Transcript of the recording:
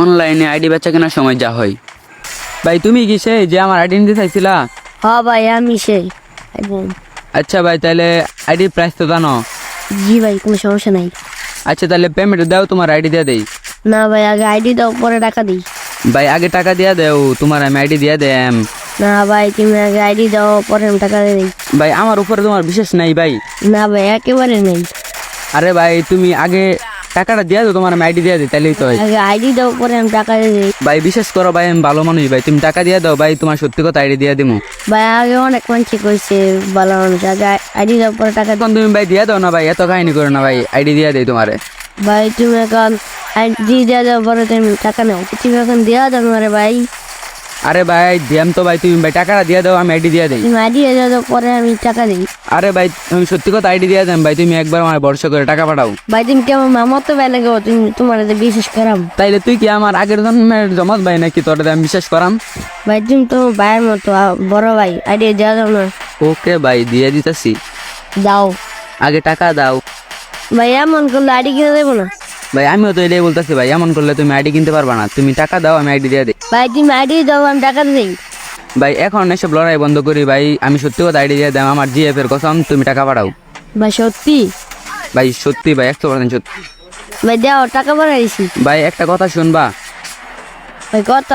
অনলাইনে আইডি বেচা কেনার সময় যা হয়। ভাই তুমি কি সেই যে আমার আইডি নিতে চাইছিলা? হ্যাঁ ভাই আমি সেই একদম। আচ্ছা ভাই, তাহলে আইডির প্রাইস তো জানো? জি ভাই কোনো সমস্যা নাই। আচ্ছা তাহলে পেমেন্ট দাও, তোমার আইডি দিয়ে দেই। না ভাই আগে আইডি দাও পরে টাকা দিই। ভাই আগে টাকা দিয়া দেও, তোমার আমি আইডি দিয়া দেম। না ভাই তুমি আগে আইডি দাও পরে আমি টাকা দিই। ভাই আমার উপরে তোমার বিশেষ নাই ভাই। না ভাই একেবারে নেই। আরে ভাই তুমি আগে টাকাটা দিয়া দাও, তোমার আমি আইডি দিয়া দিই, তাহলেই তো হয়। আগে আইডি দাও পরে আমি টাকা দিই। ভাই বিশেষ করো ভাই, আমি ভালো মানুষ ভাই, তুমি টাকা দিয়া দাও ভাই, তোমার সত্যি কথা আইডি দিয়া দিমু। ভাই আগে অনেক মানছি কইছে ভালো মানুষ, আগে আইডি দাও পরে টাকা এখন তুমি ভাই দিয়া দাও না ভাই, এত কাহিনী করো না ভাই, আইডি দিয়া দেই তোমারে। ভাই তুমি এখন আইডি দেওয়া দাও পরে তুমি টাকা নাও। তুমি এখন দেওয়া দাও আমারে ভাই। আরে ভাই দিয়াম তো ভাই, তুমি ভাই টাকাটা দিয়া দাও, আমি আইডি দিয়া দেই। তুমি আইডি দেওয়া দাও পরে আমি টাকা দিই। আরে ভাই আমি সত্যি কথা আইডি দিয়া দেন ভাই, তুমি একবার আমার ভরসা করে টাকা পাঠাও। ভাই তুমি কেমন মামা তো ভাই লাগে, তুমি তোমার বিশেষ করাম। তাইলে তুই কি আমার আগের জন্মের জমজ ভাই নাকি, তোর আমি বিশ্বাস করাম? ভাই তুমি তো ভাইয়ের মতো বড় ভাই, আইডি দেওয়া দাও না। ওকে ভাই দিয়ে দিতেছি, দাও আগে টাকা দাও। ভাই এমন করলে আইডি কিনে দেবো না। ভাই আমিও তো এটাই বলতেছি ভাই, এমন করলে তুমি আইডি কিনতে পারবা না, তুমি টাকা দাও, আমি আইডি দিয়ে দিই। ভাই তুমি আইডি দাও আমি টাকা দিই। ভাই এখন এসব লড়াই বন্ধ করি ভাই, আমি সত্যি কথা আইডি দিয়ে দাম, আমার জিএফ এর কসম, তুমি টাকা পাঠাও। ভাই সত্যি? ভাই সত্যি ভাই, 100% সত্যি। ভাই দাও টাকা পাঠাই দিছি। ভাই একটা কথা শুনবা? ভাই কত